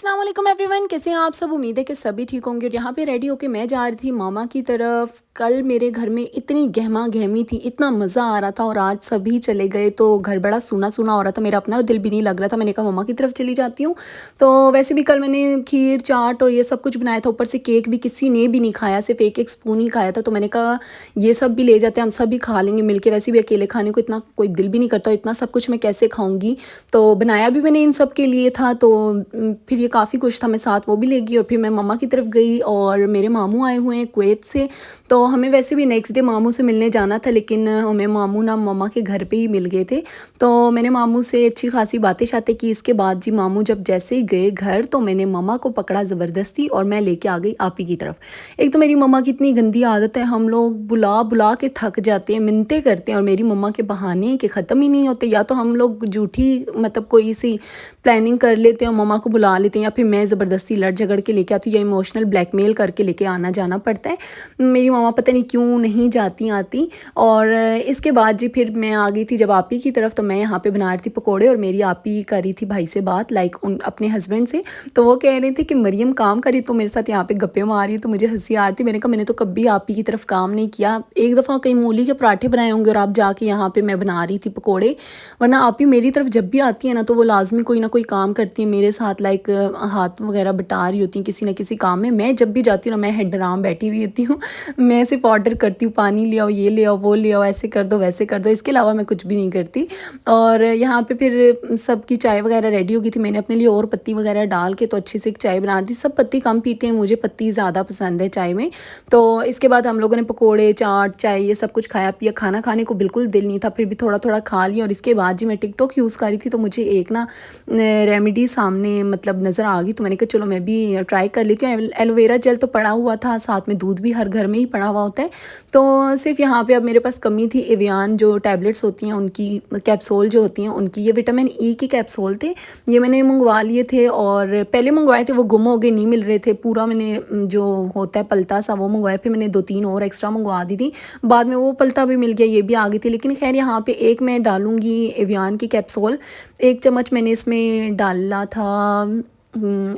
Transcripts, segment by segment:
अस्सलाम वालेकुम एवरीवन, कैसे हैं आप सब। उम्मीद है कि सभी ठीक होंगे। और यहाँ पे रेडी होके मैं जा रही थी मामा की तरफ। कल मेरे घर में इतनी गहमा गहमी थी, इतना मज़ा आ रहा था, और आज सभी चले गए तो घर बड़ा सूना सूना हो रहा था। मेरा अपना दिल भी नहीं लग रहा था। मैंने कहा मामा की तरफ चली जाती हूँ। तो वैसे भी कल मैंने खीर चाट और ये सब कुछ बनाया था, ऊपर से केक भी किसी ने भी नहीं खाया, सिर्फ एक एक स्पून ही खाया था। तो मैंने कहा ये सब भी ले जाते हैं, हम सब भी खा लेंगे मिलके। वैसे भी अकेले खाने को इतना कोई दिल भी नहीं करता, इतना सब कुछ मैं कैसे खाऊंगी। तो बनाया भी मैंने इन सब के लिए था। तो फिर ये काफ़ी कुछ था, मैं साथ वो भी ले गई। और फिर मैं मम्मा की तरफ गई, और मेरे मामू आए हुए हैं कुवैत से। तो हमें वैसे भी नेक्स्ट डे मामू से मिलने जाना था, लेकिन हमें मामू ना मम्मा के घर पे ही मिल गए थे। तो मैंने मामू से अच्छी खासी बातें शातें की। इसके बाद जी मामू जब जैसे ही गए घर, तो मैंने मम्मा को पकड़ा ज़बरदस्ती, और मैं लेके आ गई आपी की तरफ। एक तो मेरी मम्मा की इतनी गंदी आदत है, हम लोग बुला बुला के थक जाते हैं, मिन्नतें करते हैं, और मेरी मम्मा के बहाने के ख़त्म ही नहीं होते। या तो हम लोग झूठी मतलब कोई सी प्लानिंग कर लेते हैं और मम्मा को बुला लेते हैं, या फिर मैं ज़बरदस्ती लड़ झगड़ के लेके आती हूँ, या इमोशनल ब्लैकमेल करके लेके आना जाना पड़ता है। मेरी मम्मा पता नहीं क्यों नहीं जाती आती। और इसके बाद जी फिर मैं आ गई थी जब आपी की तरफ। तो मैं यहाँ पे बना रही थी पकोड़े, और मेरी आपी कर रही थी भाई से बात, लाइक उन अपने हस्बैंड से। तो वो कह रहे थे कि मरियम काम करी तो मेरे साथ यहाँ पे गप्पे मार रही है। तो मुझे हंसी आ रही थी। मैंने कहा मैंने तो कभी आपी की तरफ काम नहीं किया। एक दफ़ा कहीं मूली के पराठे बनाए होंगे, और आप जाके यहाँ पे मैं बना रही थी पकोड़े। वरना आपी मेरी तरफ जब भी आती है ना, तो वो लाजमी कोई ना कोई काम करती है मेरे साथ, लाइक हाथ वगैरह बटा रही होती हैं किसी ना किसी काम में। मैं जब भी जाती हूँ ना, मैं हेड आराम बैठी हुई होती हूँ। मैं सिर्फ ऑर्डर करती हूँ, पानी ले आओ, ये ले आओ, वो ले आओ, ऐसे कर दो वैसे कर दो, इसके अलावा मैं कुछ भी नहीं करती। और यहाँ पे फिर सबकी चाय वगैरह रेडी हो गई थी। मैंने अपने लिए और पत्ती वगैरह डाल के तो अच्छे से एक चाय बना दी। सब पत्ती कम पीते हैं, मुझे पत्ती ज़्यादा पसंद है चाय में। तो इसके बाद हम लोगों ने पकोड़े चाट चाय ये सब कुछ खाया पिया। खाना खाने को बिल्कुल दिल नहीं था, फिर भी थोड़ा थोड़ा खा लिया। और इसके बाद जी मैं टिकटॉक यूज़ कर रही थी, तो मुझे एक ना रेमेडी सामने मतलब नज़र आ गई। तो मैंने कहा चलो मैं भी ट्राई कर लेती हूँ। एलोवेरा जेल तो पड़ा हुआ था, साथ में दूध भी हर घर में ही पड़ा हुआ होता है। तो सिर्फ यहाँ पे अब मेरे पास कमी थी एवियन जो टैबलेट्स होती हैं उनकी, कैप्सूल जो होती हैं उनकी। ये विटामिन ई के कैप्सूल थे, ये मैंने मंगवा लिए थे। और पहले मंगवाए थे, वो गुम हो गए, नहीं मिल रहे थे। पूरा मैंने जो होता है पलता सा वो मंगवाया, फिर मैंने 2-3 और एक्स्ट्रा मंगवा दी थी। बाद में वो पलता भी मिल गया, ये भी आ गई थी। लेकिन खैर यहाँ पे एक मैं डालूँगी एवियन की कैप्सूल। 1 चम्मच मैंने इसमें डाला था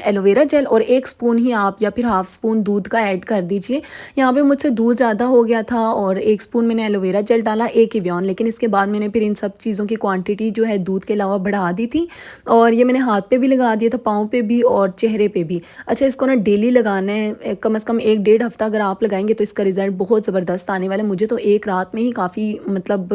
एलोवेरा जेल, और 1 स्पून ही आप या फिर हाफ़ स्पून दूध का ऐड कर दीजिए। यहाँ पे मुझसे दूध ज़्यादा हो गया था, और 1 स्पून मैंने एलोवेरा जेल डाला, 1 एवियन। लेकिन इसके बाद मैंने फिर इन सब चीज़ों की क्वांटिटी जो है दूध के अलावा बढ़ा दी थी। और ये मैंने हाथ पे भी लगा दिया था, पाँव पे भी और चेहरे पे भी। अच्छा, इसको ना डेली लगाना है, कम से कम 1-1.5 हफ्ता अगर आप लगाएंगे तो इसका रिज़ल्ट बहुत ज़बरदस्त आने वाला है। मुझे तो एक रात में ही काफ़ी मतलब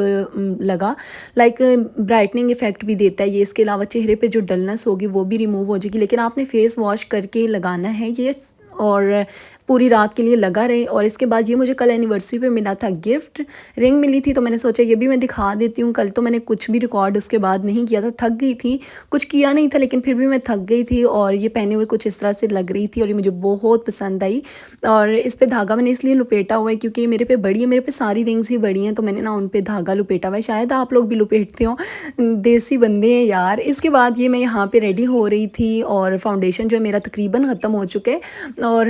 लगा, लाइक ब्राइटनिंग इफेक्ट भी देता है ये। इसके अलावा चेहरे पे जो डलनेस होगी वो भी रिमूव हो जाएगी। लेकिन आपने फेस वॉश करके लगाना है ये, और पूरी रात के लिए लगा रहे। और इसके बाद ये मुझे कल एनिवर्सरी पे मिला था, गिफ्ट रिंग मिली थी। तो मैंने सोचा ये भी मैं दिखा देती हूँ। कल तो मैंने कुछ भी रिकॉर्ड उसके बाद नहीं किया था, थक गई थी, कुछ किया नहीं था, लेकिन फिर भी मैं थक गई थी। और ये पहने हुए कुछ इस तरह से लग रही थी, और ये मुझे बहुत पसंद आई। और इस पर धागा मैंने इसलिए लुपेटा हुआ है क्योंकि ये मेरे पे बड़ी है, मेरे पे सारी रिंग्स ही बड़ी हैं, तो मैंने ना उन पर धागा लुपेटा हुआ है। शायद आप लोग भी लुपेटते हो, देसी बंदे हैं यार। इसके बाद ये मैं यहाँ पे रेडी हो रही थी, और फाउंडेशन जो है मेरा तकरीबन ख़त्म हो चुका है। और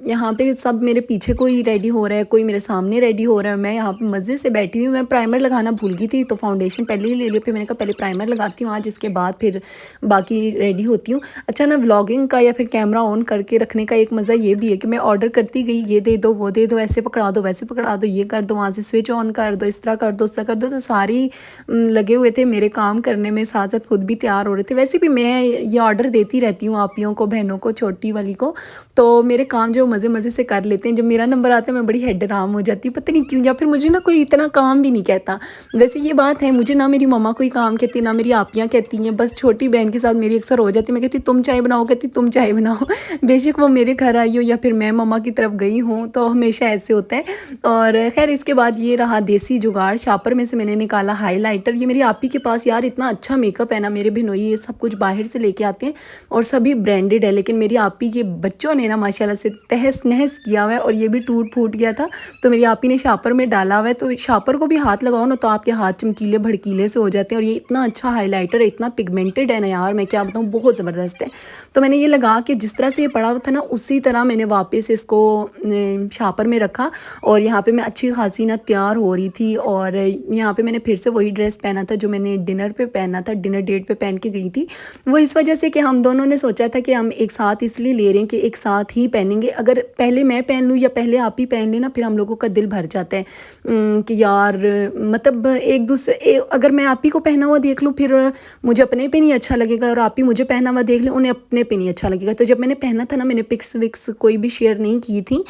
यहाँ पे सब मेरे पीछे कोई रेडी हो रहा है, कोई मेरे सामने रेडी हो रहा है। मैं यहाँ पे मज़े से बैठी हुई। मैं प्राइमर लगाना भूल गई थी, तो फाउंडेशन पहले ही ले लिया। फिर मैंने कहा पहले प्राइमर लगाती हूँ आज, इसके बाद फिर बाकी रेडी होती हूँ। अच्छा ना, व्लॉगिंग का या फिर कैमरा ऑन करके रखने का एक मज़ा ये भी है कि मैं ऑर्डर करती गई, ये दे दो, वो दे दो, ऐसे पकड़ा दो, वैसे पकड़ा दो, ये कर दो, वहाँ से स्विच ऑन कर दो, इस तरह कर दो, उस तरह कर दो। तो सारी लगे हुए थे मेरे काम करने में, साथ साथ खुद भी तैयार हो रहे थे। वैसे भी मैं ये ऑर्डर देती रहती हूँ आपियों को, बहनों को, छोटी वाली को। तो मेरे काम जो मज़े मज़े से कर लेते हैं। जब मेरा नंबर आता है मैं बड़ी हैरान हो जाती हूँ, पता नहीं क्यों। या फिर मुझे ना कोई इतना काम भी नहीं कहता। वैसे ये बात है, मुझे ना मेरी मम्मा कोई काम कहती, ना मेरी आपियाँ कहती हैं। बस छोटी बहन के साथ मेरी अक्सर हो जाती है। मैं कहती तुम चाय बनाओ, कहती तुम चाय बनाओ। बेशक वो मेरे घर आई हो या फिर मैं मम्मा की तरफ गई हूँ, तो हमेशा ऐसे होता है। और खैर इसके बाद ये रहा देसी जुगाड़, शापर में से मैंने निकाला हाईलाइटर। ये मेरी आपी के पास यार इतना अच्छा मेकअप है ना, मेरे बहनोई ये सब कुछ बाहर से लेके आते हैं और सभी ब्रांडेड है। लेकिन मेरी आपी के बच्चों ने ना माशाल्लाह से तहस तहस नहस किया हुआ है और ये भी टूट फूट गया था। तो मेरी आपी ने शापर में डाला हुआ है, तो शापर को भी हाथ लगाओ ना तो आपके हाथ चमकीले भड़कीले से हो जाते हैं। और ये इतना अच्छा हाइलाइटर है, इतना पिगमेंटेड है ना यार, मैं क्या बताऊँ, बहुत ज़बरदस्त है। तो मैंने ये लगा के जिस तरह से ये पड़ा हुआ था ना उसी तरह मैंने वापस इसको शापर में रखा। और यहाँ पे मैं अच्छी खासी ना तैयार हो रही थी। और यहाँ पे मैंने फिर से वही ड्रेस पहना था जो मैंने डिनर पे पहना था, डिनर डेट पे पहन के गई थी। वो इस वजह से कि हम दोनों ने सोचा था कि हम एक साथ इसलिए ले रहे हैं कि एक साथ ही पहनेंगे। अगर पहले मैं पहन लूँ या पहले आप ही पहन लेना, फिर हम लोगों का दिल भर जाता है कि यार मतलब एक दूसरे अगर मैं आप ही को पहना हुआ देख लूँ फिर मुझे अपने पे नहीं अच्छा लगेगा, और आप ही मुझे पहना हुआ देख लें उन्हें अपने पे नहीं अच्छा लगेगा। तो जब मैंने पहना था ना, मैंने पिक्स विक्स कोई भी शेयर नहीं की थी,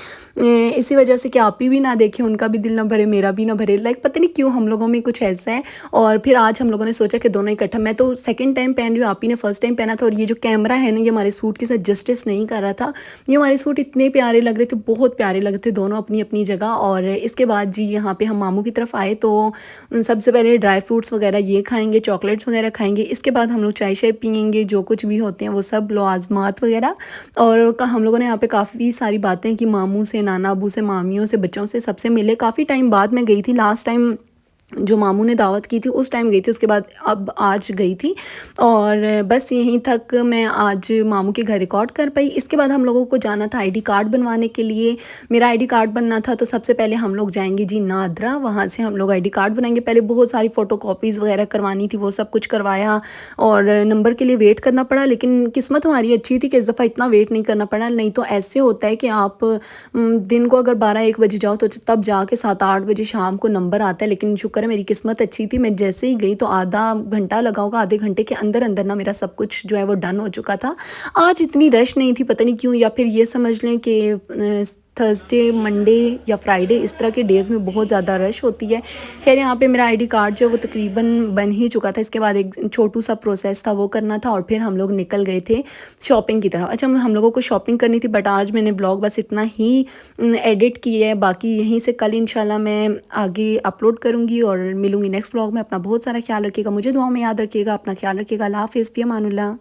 इसी वजह से कि आप ही भी ना देखें, उनका भी दिल ना भरे, मेरा भी ना भरे। लाइक पता नहीं क्यों हम लोगों में कुछ ऐसा है। और फिर आज हम लोगों ने सोचा कि दोनों इकट्ठा, मैं तो सेकंड टाइम पहन रही हूँ, आप ही ने फर्स्ट टाइम पहना था। और ये जो कैमरा है ना, ये हमारे सूट के साथ जस्टिस नहीं कर रहा था। ये हमारे सूट इतने प्यारे लग रहे थे, बहुत प्यारे लग रहे थे दोनों अपनी अपनी जगह। और इसके बाद जी यहाँ पे हम मामू की तरफ आए तो सबसे पहले ड्राई फ्रूट्स वगैरह ये खाएंगे, चॉकलेट्स वगैरह खाएंगे। इसके बाद हम लोग चाय शाय पियेंगे, जो कुछ भी होते हैं वो सब लवाज़मात वगैरह। और हम लोगों ने यहाँ पे काफ़ी सारी बातें की, मामू से, नाना अबू से, मामियों से, बच्चों से, सबसे मिले। काफ़ी टाइम बाद मैं गई थी, लास्ट टाइम जो मामू ने दावत की थी उस टाइम गई थी, उसके बाद अब आज गई थी। और बस यहीं तक मैं आज मामू के घर रिकॉर्ड कर पाई। इसके बाद हम लोगों को जाना था आईडी कार्ड बनवाने के लिए। मेरा आईडी कार्ड बनना था, तो सबसे पहले हम लोग जाएंगे जी नादरा, वहाँ से हम लोग आईडी कार्ड बनाएंगे। पहले बहुत सारी फ़ोटो कॉपीज़ वगैरह करवानी थी, वो सब कुछ करवाया और नंबर के लिए वेट करना पड़ा। लेकिन किस्मत हमारी अच्छी थी कि इस दफ़ा इतना वेट नहीं करना पड़ा। नहीं तो ऐसे होता है कि आप दिन को अगर 12-1 बजे जाओ तो तब जाके 7-8 बजे शाम को नंबर आता है। लेकिन शुक्र है मेरी किस्मत अच्छी थी, मैं जैसे ही गई तो आधा घंटा लगा होगा, आधे घंटे के अंदर अंदर ना मेरा सब कुछ जो है वो डन हो चुका था। आज इतनी रश नहीं थी, पता नहीं क्यों, या फिर ये समझ लें कि थर्सडे, मंडे या फ्राइडे इस तरह के डेज़ में बहुत ज़्यादा रश होती है। खैर यहाँ पे मेरा आईडी कार्ड जो है वो तकरीबन बन ही चुका था। इसके बाद एक छोटू सा प्रोसेस था वो करना था, और फिर हम लोग निकल गए थे शॉपिंग की तरफ। अच्छा, हम लोगों को शॉपिंग करनी थी, बट आज मैंने ब्लॉग बस इतना ही एडिट किया है। बाकी यहीं से कल इंशाल्लाह मैं आगे अपलोड करूँगी और मिलूँगी नेक्स्ट ब्लॉग में। अपना बहुत सारा ख्याल रखिएगा, मुझे दुआ में याद रखिएगा, अपना ख्याल रखिएगा। अल्लाह हाफ़िज़, फ़ी अमानुल्लाह।